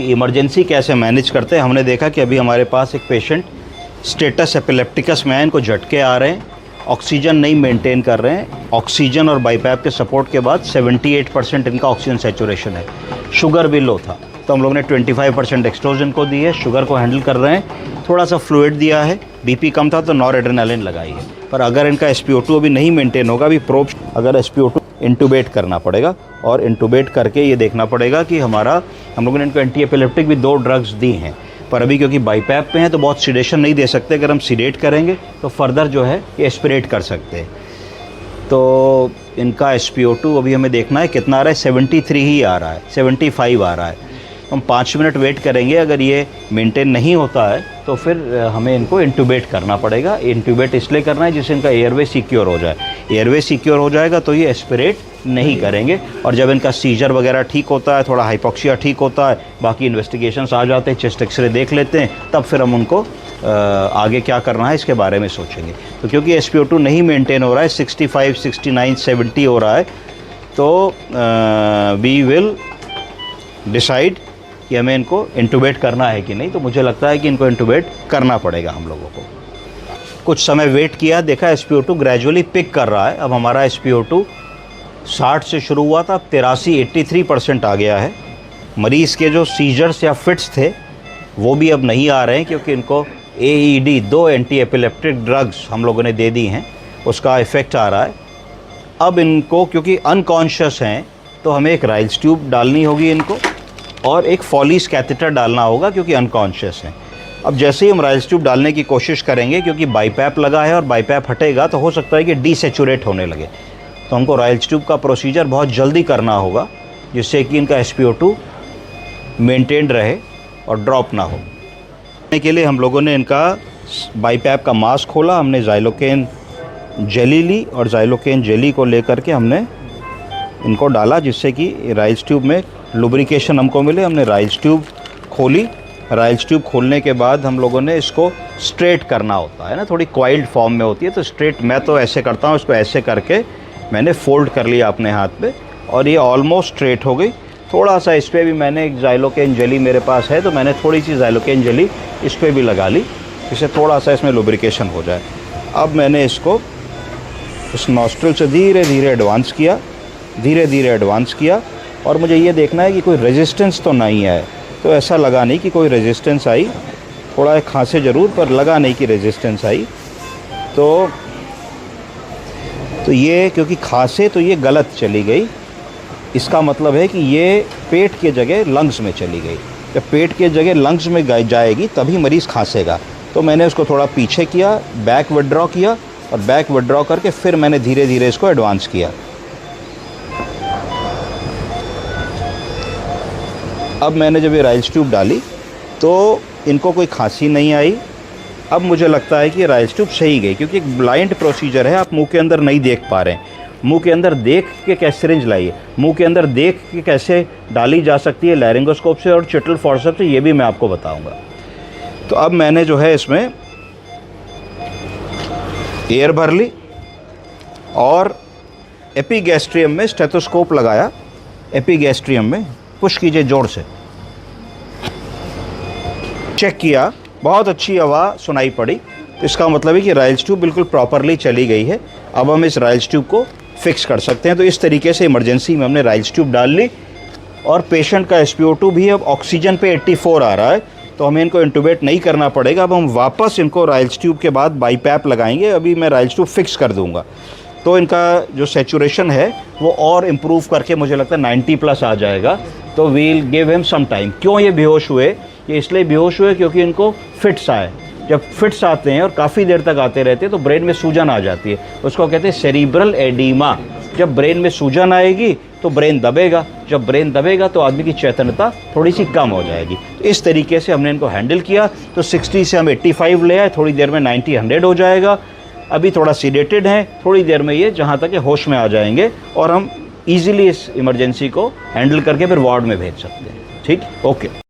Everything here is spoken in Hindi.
इमरजेंसी कैसे मैनेज करते हैं। हमने देखा कि अभी हमारे पास एक पेशेंट स्टेटस एपिलेप्टिकस में है, इनको झटके आ रहे हैं, ऑक्सीजन नहीं मेंटेन कर रहे हैं। ऑक्सीजन और बाईपैप के सपोर्ट के बाद 78% इनका ऑक्सीजन सैचुरेशन है। शुगर भी लो था, तो हम लोग ने 25% डेक्सट्रोज इनको दी है, शुगर को हैंडल कर रहे हैं। थोड़ा सा फ्लूइड दिया है, बीपी कम था तो नॉरएड्रेनालिन लगाई है। पर अगर इनका SpO2 अभी नहीं मेंटेन होगा, अभी प्रोब अगर SpO2 इंटूबेट करना पड़ेगा, और इंटूबेट करके ये देखना पड़ेगा कि हम लोगों ने इनको एंटी एपिलेप्टिक भी 2 ड्रग्स दी हैं। पर अभी क्योंकि बाईपैप पे हैं तो बहुत सीडेशन नहीं दे सकते। अगर हम सीडेट करेंगे तो फर्दर जो है ये एस्पिरेट कर सकते हैं। तो इनका SpO2 अभी हमें देखना है कितना आ रहा है, 73 ही आ रहा है, 75 आ रहा है। हम 5 मिनट वेट करेंगे। अगर ये मेंटेन नहीं होता है तो फिर हमें इनको इंटूबेट करना पड़ेगा। इंटूबेट इसलिए करना है जिससे इनका एयरवे सिक्योर हो जाए। एयरवे सिक्योर हो जाएगा तो ये एस्पिरेट नहीं करेंगे। और जब इनका सीजर वगैरह ठीक होता है, थोड़ा हाइपोक्सिया ठीक होता है, बाकी इन्वेस्टिगेशंस आ जाते हैं, चेस्ट एक्सरे देख लेते हैं, तब फिर हम उनको आगे क्या करना है इसके बारे में सोचेंगे। तो क्योंकि SpO2 नहीं मेंटेन हो रहा है, 65, 69, 70 हो रहा है, तो वी विल डिसाइड कि हमें इनको इंटूबेट करना है कि नहीं। तो मुझे लगता है कि इनको इंटूबेट करना पड़ेगा हम लोगों को। कुछ समय वेट किया, देखा SpO2 ग्रेजुअली पिक कर रहा है। अब हमारा SpO2 60 से शुरू हुआ था, अब 83% आ गया है। मरीज़ के जो सीजर्स या फिट्स थे वो भी अब नहीं आ रहे हैं, क्योंकि इनको AED 2 एंटी एपिलेप्टिक ड्रग्स हम लोगों ने दे दी हैं, उसका इफ़ेक्ट आ रहा है। अब इनको क्योंकि अनकॉन्शियस हैं तो हमें एक राइल्स ट्यूब डालनी होगी इनको, और एक फॉलीस कैथेटर डालना होगा क्योंकि अनकॉन्शियस हैं। अब जैसे ही हम राइल्स ट्यूब डालने की कोशिश करेंगे, क्योंकि बाईपैप लगा है और बाईपैप हटेगा तो हो सकता है कि डीसेचुरेट होने लगे, तो हमको राइल्स ट्यूब का प्रोसीजर बहुत जल्दी करना होगा जिससे कि इनका SpO2 मेंटेन्ड रहे और ड्रॉप ना हो। के लिए हम लोगों ने इनका बाईपैप का मास्क खोला, हमने ज़ाइलोकेन जेली ली और ज़ाइलोकेन जेली को लेकर के हमने इनको डाला जिससे कि राइल्स ट्यूब में लुब्रिकेशन हमको मिले। हमने राइल्स ट्यूब खोली। राइल्स ट्यूब खोलने के बाद हम लोगों ने इसको स्ट्रेट करना होता है ना, थोड़ी क्वाइल्ड फॉर्म में होती है, तो स्ट्रेट मैं तो ऐसे करता हूँ, इसको ऐसे करके मैंने फोल्ड कर लिया अपने हाथ पे और ये ऑलमोस्ट स्ट्रेट हो गई। थोड़ा सा इस पर भी मैंने एक ज़ाइलोकेन जेली मेरे पास है, तो मैंने थोड़ी सी ज़ाइलोकेन जेली इस पर भी लगा ली, जिससे थोड़ा सा इसमें लुब्रिकेशन हो जाए। अब मैंने इसको इस नॉस्ट्रिल से धीरे धीरे एडवांस किया, धीरे धीरे एडवांस किया, और मुझे ये देखना है कि कोई रेजिस्टेंस तो नहीं है। तो ऐसा लगा नहीं कि कोई रेजिस्टेंस आई, थोड़ा एक खांसे ज़रूर, पर लगा नहीं कि रेजिस्टेंस आई। तो ये क्योंकि खांसे तो ये गलत चली गई, इसका मतलब है कि ये पेट के जगह लंग्स में चली गई। जब पेट के जगह लंग्स में जाएगी तभी मरीज़ खांसेगा। तो मैंने उसको थोड़ा पीछे किया, बैक विड्रॉ किया, और बैक विड्रॉ करके फिर मैंने धीरे धीरे इसको एडवांस किया। अब मैंने जब ये राइल्स ट्यूब डाली तो इनको कोई खांसी नहीं आई। अब मुझे लगता है कि राइल्स ट्यूब सही गई, क्योंकि एक ब्लाइंड प्रोसीजर है, आप मुंह के अंदर नहीं देख पा रहे हैं। मुंह के अंदर देख के कैसे सिरिंज लाइए, मुंह के अंदर देख के कैसे डाली जा सकती है लैरिंगोस्कोप से और चिटल फॉर्सेप्स से, ये भी मैं आपको बताऊंगा। तो अब मैंने जो है इसमें एयर भर ली और एपिगैस्ट्रियम में स्टेथोस्कोप लगाया। एपिगैस्ट्रियम में पुश कीजिए जोर से, चेक किया, बहुत अच्छी आवाज़ सुनाई पड़ी। तो इसका मतलब है कि राइल्स ट्यूब बिल्कुल प्रॉपरली चली गई है। अब हम इस राइल्स ट्यूब को फिक्स कर सकते हैं। तो इस तरीके से इमरजेंसी में हमने राइल्स ट्यूब डाल ली, और पेशेंट का SpO2 भी अब ऑक्सीजन पे 84 आ रहा है, तो हमें इनको इंटूबेट नहीं करना पड़ेगा। अब हम वापस इनको राइल्स ट्यूब के बाद बाईपैप लगाएंगे। अभी मैं राइल्स ट्यूब फिक्स कर दूंगा, तो इनका जो सैचुरेशन है वो और इम्प्रूव करके मुझे लगता है 90+ आ जाएगा। तो we'll give him some time. क्यों ये बेहोश हुए? ये इसलिए बेहोश हुए क्योंकि इनको फिट्स आए। जब फिट्स आते हैं और काफ़ी देर तक आते रहते हैं तो ब्रेन में सूजन आ जाती है, उसको कहते हैं सेरिब्रल एडीमा। जब ब्रेन में सूजन आएगी तो ब्रेन दबेगा, जब ब्रेन दबेगा तो आदमी की चेतनता थोड़ी सी कम हो जाएगी। तो इस तरीके से हमने इनको हैंडल किया। तो 60 से हम 85 ले आए, थोड़ी देर में 90, 100 हो जाएगा। अभी थोड़ा सीडेटेड हैं, थोड़ी देर में ये जहाँ तक होश में आ जाएंगे और हम ईजिली इस इमरजेंसी को हैंडल करके फिर वार्ड में भेज सकते हैं। ठीक, ओके।